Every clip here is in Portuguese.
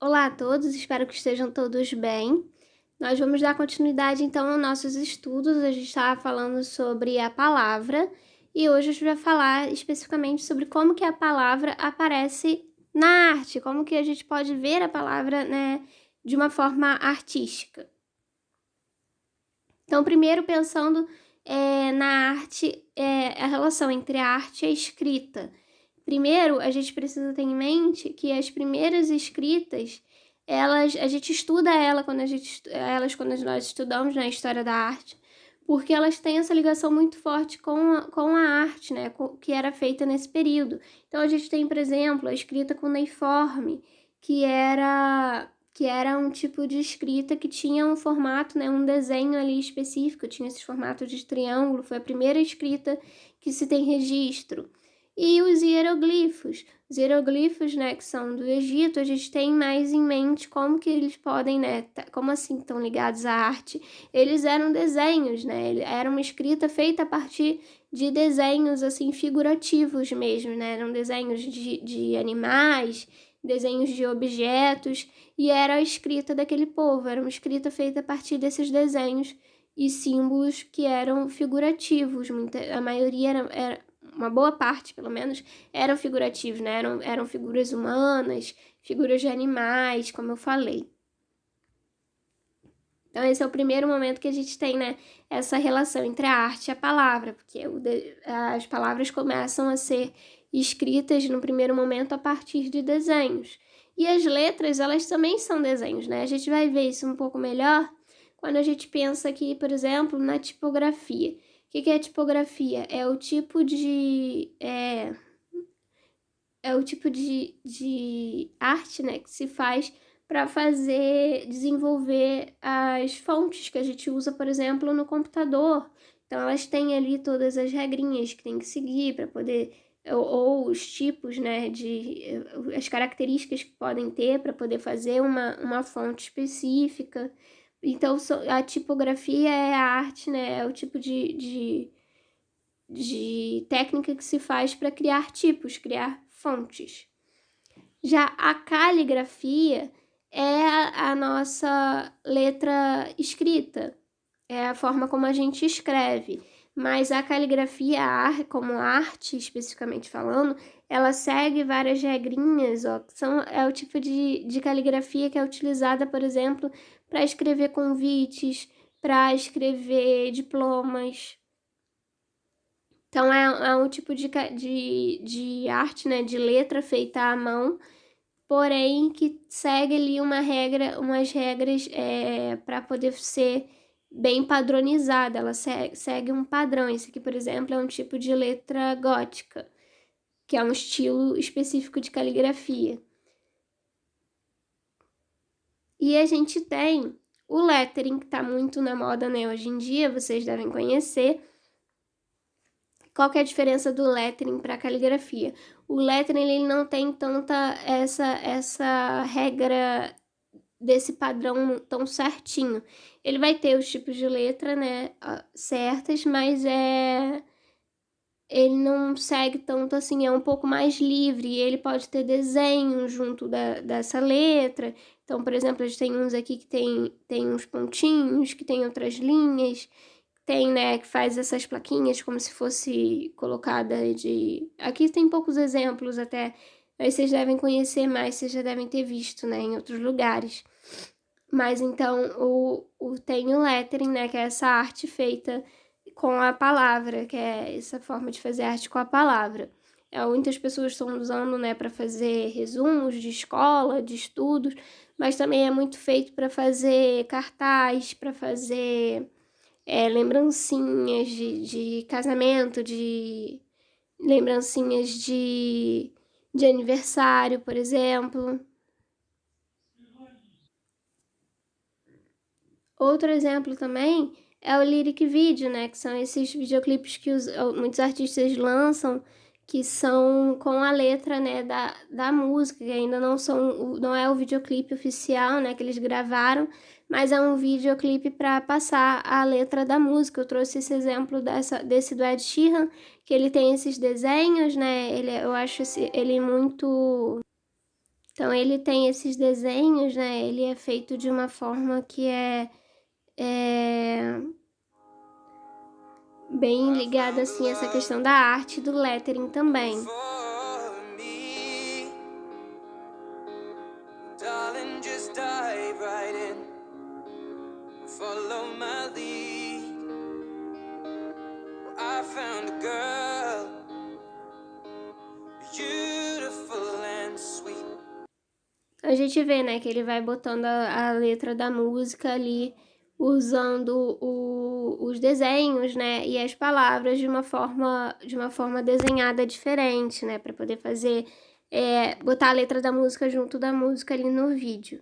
Olá a todos, espero que estejam todos bem. Nós vamos dar continuidade então aos nossos estudos. A gente estava falando sobre a palavra e hoje a gente vai falar especificamente sobre como que a palavra aparece na arte, como que a gente pode ver a palavra, de uma forma artística. Então, primeiro pensando na arte, a relação entre a arte e a escrita. Primeiro, a gente precisa ter em mente que as primeiras escritas, a gente estuda elas quando nós estudamos na história da arte, porque elas têm essa ligação muito forte com a arte, né, que era feita nesse período. Então, a gente tem, por exemplo, a escrita cuneiforme, que era um tipo de escrita que tinha um formato, né, um desenho ali específico, tinha esse formato de triângulo, foi a primeira escrita que se tem registro. E os hieroglifos, né, que são do Egito, a gente tem mais em mente como que eles podem, né, como assim estão ligados à arte. Eles eram desenhos, né, era uma escrita feita a partir de desenhos, assim, figurativos mesmo, né, eram desenhos de animais, desenhos de objetos, e era a escrita daquele povo, era uma escrita feita a partir desses desenhos e símbolos que eram figurativos, a maioria era uma boa parte, pelo menos, eram figurativos, né? Eram figuras humanas, figuras de animais, como eu falei. Então, esse é o primeiro momento que a gente tem, né, essa relação entre a arte e a palavra, porque as palavras começam a ser escritas no primeiro momento a partir de desenhos. E as letras, elas também são desenhos, né? A gente vai ver isso um pouco melhor quando a gente pensa aqui, por exemplo, na tipografia. O que é a tipografia? É o tipo de arte, né, que se faz para desenvolver as fontes que a gente usa, por exemplo, no computador. Então, elas têm ali todas as regrinhas que tem que seguir para poder, ou os tipos, né, as características que podem ter para poder fazer uma fonte específica. Então, a tipografia é a arte, né, é o tipo de técnica que se faz para criar tipos, criar fontes. Já a caligrafia é a nossa letra escrita, é a forma como a gente escreve. Mas a caligrafia, como arte, especificamente falando, ela segue várias regrinhas, ó, é o tipo de caligrafia que é utilizada, por exemplo, para escrever convites, para escrever diplomas. Então, é um tipo de arte, né, de letra feita à mão, porém que segue ali umas regras para poder ser bem padronizada. Ela segue um padrão. Esse aqui, por exemplo, é um tipo de letra gótica, que é um estilo específico de caligrafia. E a gente tem o lettering, que está muito na moda, né, hoje em dia, vocês devem conhecer. Qual que é a diferença do lettering para a caligrafia? O lettering ele não tem tanta essa regra desse padrão tão certinho. Ele vai ter os tipos de letra, né, certas, mas ele não segue tanto assim, é um pouco mais livre. Ele pode ter desenho junto dessa letra. Então, por exemplo, a gente tem uns aqui que tem uns pontinhos, que tem outras linhas. Tem, né, que faz essas plaquinhas como se fosse colocada de... Aqui tem poucos exemplos até, mas vocês devem conhecer mais, vocês já devem ter visto, né, em outros lugares. Mas então, tem o lettering, né, que é essa arte feita com a palavra, que é essa forma de fazer arte com a palavra. Muitas pessoas estão usando, né, para fazer resumos de escola, de estudos, mas também é muito feito para fazer cartaz, para fazer lembrancinhas de casamento, lembrancinhas de aniversário, por exemplo. Outro exemplo também é o lyric video, né? Que são esses videoclipes que muitos artistas lançam, que são com a letra, né, da música, que ainda não é o videoclipe oficial, né, que eles gravaram, mas é um videoclipe para passar a letra da música. Eu trouxe esse exemplo desse do Ed Sheeran, que ele tem esses desenhos, né? Eu acho ele muito Então, ele tem esses desenhos, né? Ele é feito de uma forma que é bem ligada, assim, a essa questão da arte e do lettering também. Darling, just dive right in. Follow my lead. I found a girl, beautiful and sweet. A gente vê, né, que ele vai botando a letra da música ali, usando os desenhos, né, e as palavras de uma forma desenhada diferente, né, para poder fazer, botar a letra da música junto da música ali no vídeo.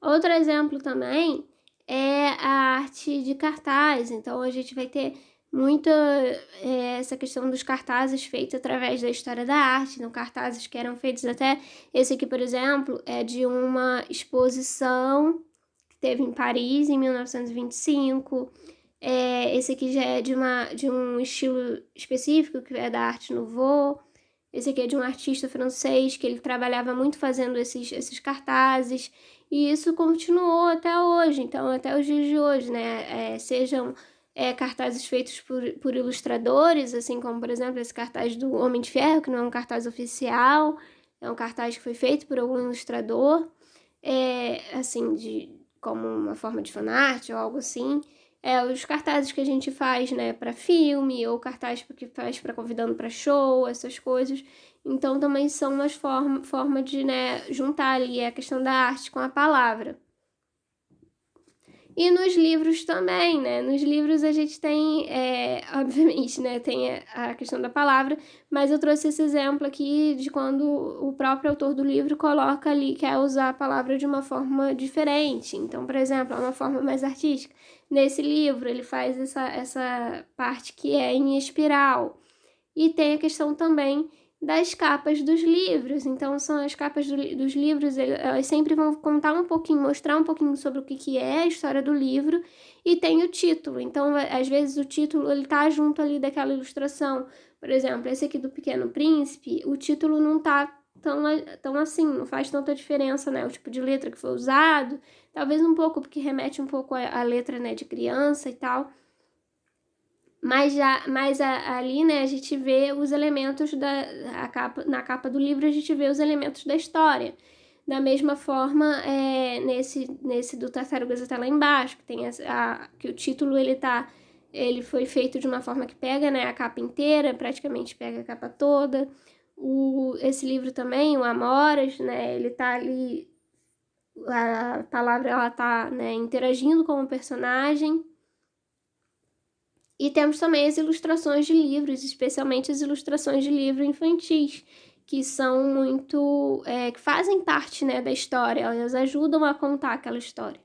Outro exemplo também é a arte de cartaz. Então, a gente vai ter muita essa questão dos cartazes feitos através da história da arte. Então, cartazes que eram feitos até... Esse aqui, por exemplo, é de uma exposição que teve em Paris, em 1925. Esse aqui já é de um estilo específico, que é da Arte Nouveau. Esse aqui é de um artista francês, que ele trabalhava muito fazendo esses cartazes, e isso continuou até hoje, então até os dias de hoje, né? Sejam cartazes feitos por ilustradores, assim como, por exemplo, esse cartaz do Homem de Ferro, que não é um cartaz oficial, é um cartaz que foi feito por algum ilustrador, assim, como uma forma de fanart ou algo assim. Os cartazes que a gente faz, né, para filme, ou cartaz que faz para convidando para show, essas coisas. Então, também são umas forma de, né, juntar ali a questão da arte com a palavra. E nos livros também, né? Nos livros a gente tem, obviamente, né? Tem a questão da palavra, mas eu trouxe esse exemplo aqui de quando o próprio autor do livro coloca ali, quer usar a palavra de uma forma diferente. Então, por exemplo, é uma forma mais artística. Nesse livro, ele faz essa parte que é em espiral. E tem a questão também das capas dos livros. Então, são as capas dos livros, elas sempre vão contar um pouquinho, mostrar um pouquinho sobre o que é a história do livro, e tem o título. Então, às vezes, o título ele tá junto ali daquela ilustração. Por exemplo, esse aqui do Pequeno Príncipe, o título não tá tão assim, não faz tanta diferença, né? O tipo de letra que foi usado, talvez um pouco, porque remete um pouco à letra, né, de criança e tal. Mas ali, né, a gente vê os elementos na capa do livro, a gente vê os elementos da história. Da mesma forma, nesse do Tartarugas até lá embaixo, que tem que o título ele foi feito de uma forma que pega, né, a capa inteira, praticamente pega a capa toda. Esse livro também, o Amoras, né, ele tá ali, a palavra ela tá, né, interagindo com o personagem. E temos também as ilustrações de livros, especialmente as ilustrações de livros infantis, que são muito... que fazem parte, né, da história, elas ajudam a contar aquela história.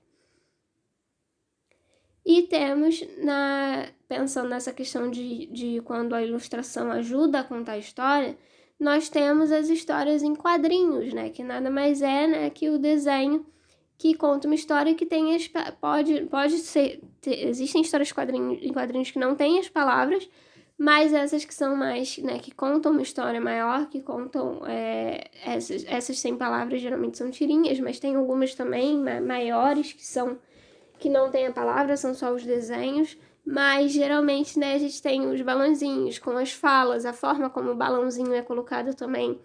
E temos, pensando nessa questão de quando a ilustração ajuda a contar a história, nós temos as histórias em quadrinhos, né, que nada mais é, né, que o desenho que conta uma história que tem pode ser... Existem histórias em quadrinhos que não têm as palavras, mas essas que são mais, né, que contam uma história maior, que contam... essas sem palavras geralmente são tirinhas, mas tem algumas também maiores que não tem a palavra, são só os desenhos. Mas geralmente, né, a gente tem os balãozinhos com as falas, a forma como o balãozinho é colocado também,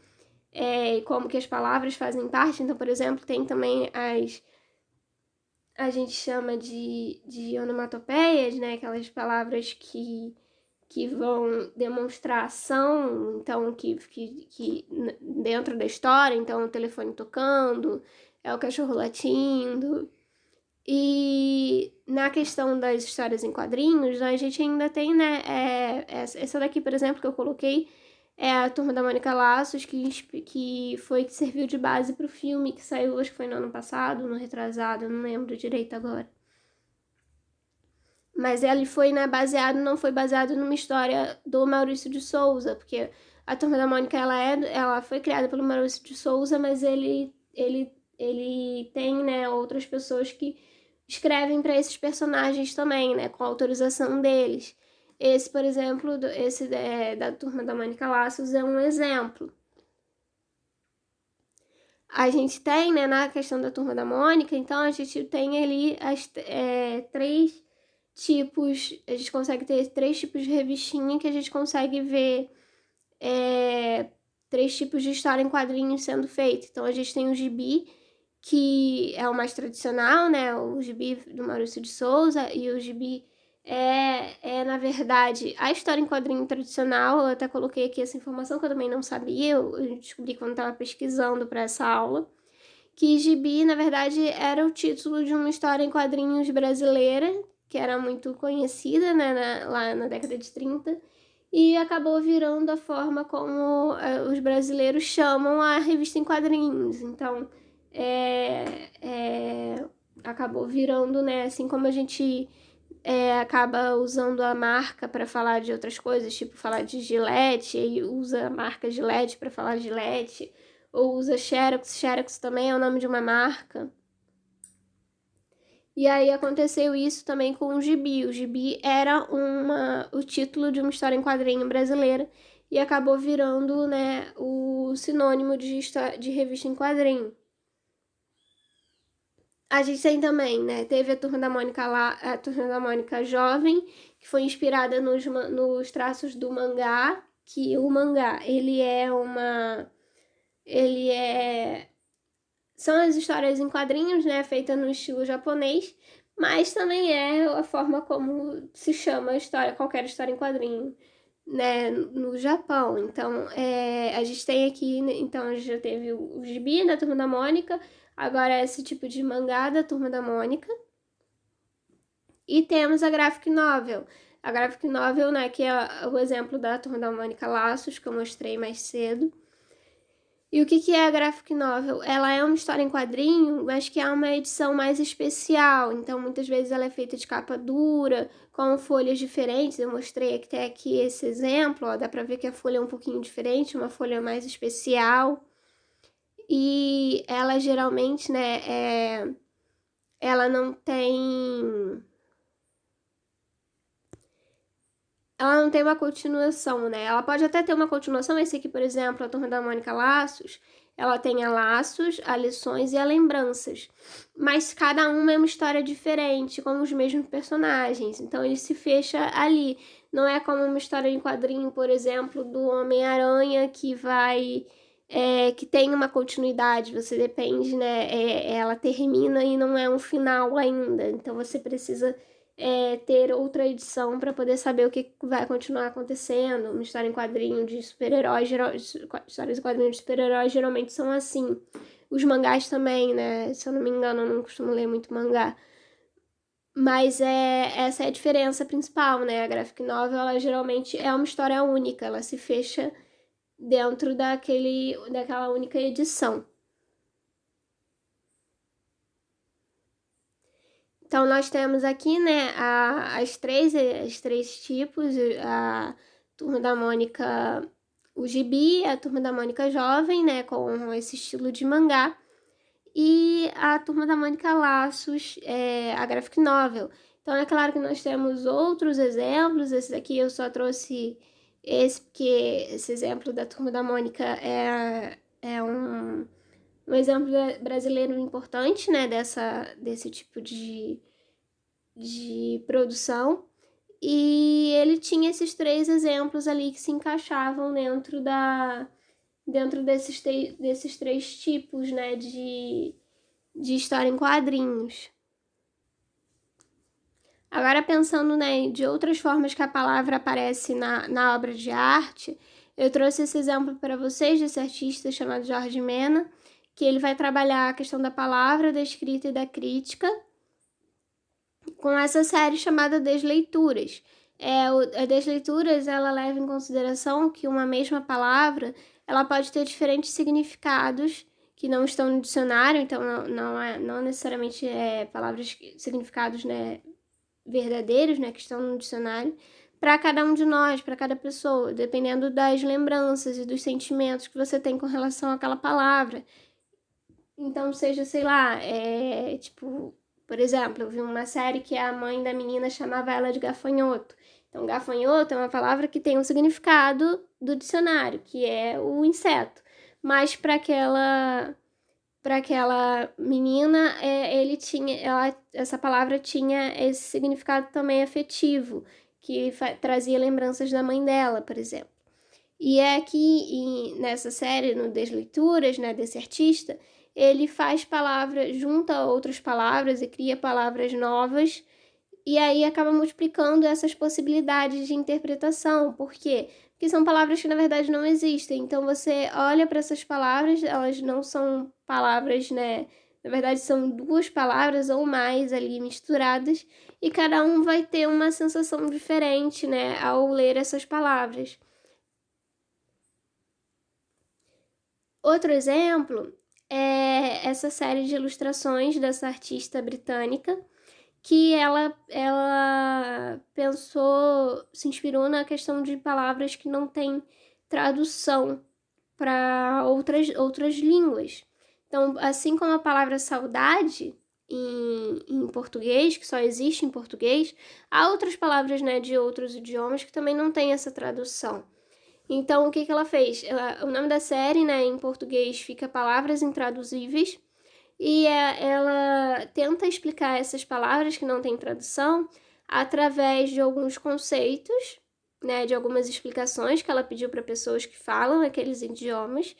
e como que as palavras fazem parte. Então, por exemplo, tem também a gente chama de onomatopeias, né? Aquelas palavras que vão demonstrar ação, então que dentro da história, então o telefone tocando, é o cachorro latindo. E na questão das histórias em quadrinhos, a gente ainda tem, né, essa daqui, por exemplo, que eu coloquei, é a Turma da Mônica Laços, que serviu de base para o filme que saiu, acho que foi no ano passado, no retrasado, eu não lembro direito agora. Mas ele foi, né, não foi baseado numa história do Maurício de Souza, porque a Turma da Mônica, ela foi criada pelo Maurício de Souza, mas ele tem, né, outras pessoas que escrevem para esses personagens também, né, com a autorização deles. Esse, por exemplo, da Turma da Mônica Laços é um exemplo. a gente tem, né, na questão da Turma da Mônica, então a gente tem ali três tipos, a gente consegue ter 3 tipos de revistinha que a gente consegue ver 3 tipos de história em quadrinhos sendo feita. Então a gente tem o gibi, que é o mais tradicional, né, o gibi do Maurício de Souza, e o gibi na verdade, a história em quadrinho tradicional. Eu até coloquei aqui essa informação que eu também não sabia, eu descobri quando estava pesquisando para essa aula, que gibi, na verdade, era o título de uma história em quadrinhos brasileira, que era muito conhecida, né, lá na década de 30, e acabou virando a forma como os brasileiros chamam a revista em quadrinhos. Então, acabou virando, né, assim como a gente acaba usando a marca para falar de outras coisas, tipo falar de Gillette, e usa a marca Gillette para falar Gillette, ou usa Xerox. Xerox também é o nome de uma marca. E aí aconteceu isso também com o gibi. O gibi era o título de uma história em quadrinho brasileira e acabou virando, né, o sinônimo de revista em quadrinho. A gente tem também, né, teve a Turma da Mônica lá, a Turma da Mônica jovem, que foi inspirada nos traços do mangá, que o mangá, são as histórias em quadrinhos, né, feitas no estilo japonês, mas também é a forma como se chama a história, qualquer história em quadrinho, né, no Japão. Então, a gente tem aqui, né, então a gente já teve o gibi da Turma da Mônica, agora esse tipo de mangá da Turma da Mônica, e temos a graphic novel. A graphic novel, né, que é o exemplo da Turma da Mônica Laços, que eu mostrei mais cedo. E o que é a graphic novel? Ela é uma história em quadrinho, mas que é uma edição mais especial. Então, muitas vezes ela é feita de capa dura, com folhas diferentes. Eu mostrei até aqui esse exemplo, ó, dá pra ver que a folha é um pouquinho diferente, uma folha mais especial. E ela geralmente, né, ela não tem... Ela não tem uma continuação, né? Ela pode até ter uma continuação. Esse aqui, por exemplo, a Turma da Mônica Laços, ela tem a Laços, a Lições e a Lembranças. Mas cada uma é uma história diferente, com os mesmos personagens. Então ele se fecha ali. Não é como uma história em quadrinho, por exemplo, do Homem-Aranha que tem uma continuidade. Você depende, né? Ela termina e não é um final ainda. Então você precisa ter outra edição para poder saber o que vai continuar acontecendo. Uma história em quadrinho de super-heróis, histórias em quadrinho de super-heróis geralmente são assim. Os mangás também, né? Se eu não me engano, eu não costumo ler muito mangá. Mas essa é a diferença principal, né? A graphic novel, ela geralmente é uma história única, ela se fecha dentro daquela única edição. Então, nós temos aqui, né, as três tipos, a Turma da Mônica, o gibi, a Turma da Mônica jovem, né, com esse estilo de mangá, e a Turma da Mônica Laços, a graphic novel. Então, é claro que nós temos outros exemplos. Esse daqui eu só trouxe esse, porque esse exemplo da Turma da Mônica é um exemplo brasileiro importante, né, desse tipo de produção. E ele tinha esses 3 exemplos ali que se encaixavam dentro desses 3 tipos, né, de história em quadrinhos. Agora, pensando, né, de outras formas que a palavra aparece na obra de arte, eu trouxe esse exemplo para vocês desse artista chamado Jorge Mena, que ele vai trabalhar a questão da palavra, da escrita e da crítica com essa série chamada Desleituras. A Desleituras, ela leva em consideração que uma mesma palavra, ela pode ter diferentes significados que não estão no dicionário. Então não necessariamente palavras, significados, né, verdadeiros, né, que estão no dicionário, para cada um de nós, para cada pessoa, dependendo das lembranças e dos sentimentos que você tem com relação àquela palavra. Então, seja, sei lá, tipo, por exemplo, eu vi uma série que a mãe da menina chamava ela de gafanhoto. Então, gafanhoto é uma palavra que tem um significado do dicionário, que é o inseto. Mas para para aquela menina, essa palavra tinha esse significado também afetivo, que trazia lembranças da mãe dela, por exemplo. E é aqui nessa série, no Desleituras, né, desse artista, ele faz palavras, junta outras palavras e cria palavras novas, e aí acaba multiplicando essas possibilidades de interpretação. Por quê? Porque são palavras que na verdade não existem. Então você olha para essas palavras, elas não são palavras, né? Na verdade são duas palavras ou mais ali misturadas, e cada um vai ter uma sensação diferente, né, ao ler essas palavras. Outro exemplo é essa série de ilustrações dessa artista britânica, que ela pensou, se inspirou na questão de palavras que não têm tradução para outras línguas. Então, assim como a palavra saudade em português, que só existe em português, há outras palavras, né, de outros idiomas que também não têm essa tradução. Então, o que ela fez? O nome da série, né, em português fica Palavras Intraduzíveis, e ela tenta explicar essas palavras que não têm tradução através de alguns conceitos, né, de algumas explicações que ela pediu para pessoas que falam aqueles idiomas,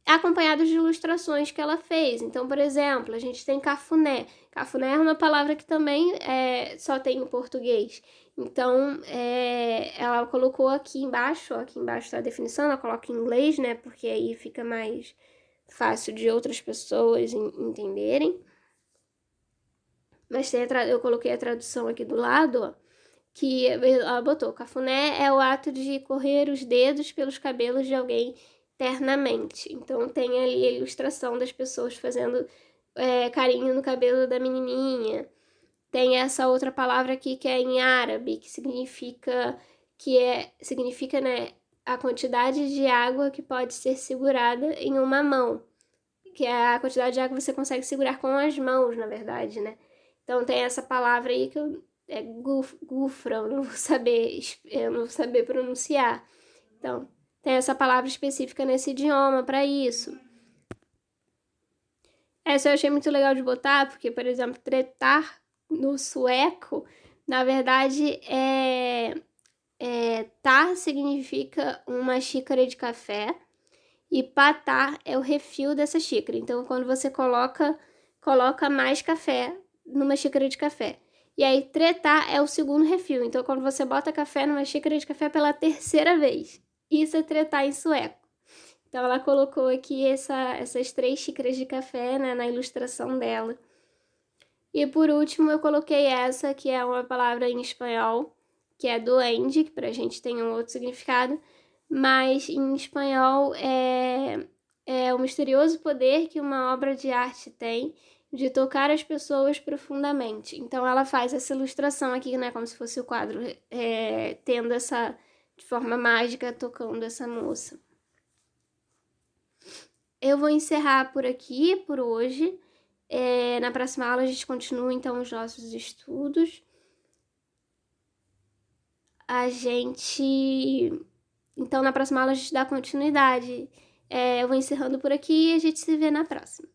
acompanhados de ilustrações que ela fez. Então, por exemplo, a gente tem cafuné. Cafuné é uma palavra que também só tem em português. Então, ela colocou aqui embaixo está a definição, ela coloca em inglês, né, porque aí fica mais fácil de outras pessoas entenderem. Mas eu coloquei a tradução aqui do lado, ó, que ela botou: cafuné é o ato de correr os dedos pelos cabelos de alguém ternamente. Então tem ali a ilustração das pessoas fazendo carinho no cabelo da menininha. Tem essa outra palavra aqui que é em árabe, que significa né, a quantidade de água que pode ser segurada em uma mão, que é a quantidade de água que você consegue segurar com as mãos, na verdade, né? Então tem essa palavra aí que gufra, eu não vou saber pronunciar. Então, tem essa palavra específica nesse idioma para isso. Essa eu achei muito legal de botar, porque, por exemplo, tretar no sueco, na verdade, tar significa uma xícara de café, e patar é o refil dessa xícara. Então, quando você coloca mais café numa xícara de café. E aí, tretar é o segundo refil. Então, quando você bota café numa xícara de café pela terceira vez. Isso é tretar em sueco. Então, ela colocou aqui essas 3 xícaras de café, né, na ilustração dela. E por último, eu coloquei essa, que é uma palavra em espanhol, que é duende, que pra gente tem um outro significado, mas em espanhol é o misterioso poder que uma obra de arte tem de tocar as pessoas profundamente. Então ela faz essa ilustração aqui, né, como se fosse o quadro, tendo essa, de forma mágica, tocando essa moça. Eu vou encerrar por aqui, por hoje. Na próxima aula a gente continua, então, os nossos estudos. Então, na próxima aula a gente dá continuidade. Eu vou encerrando por aqui e a gente se vê na próxima.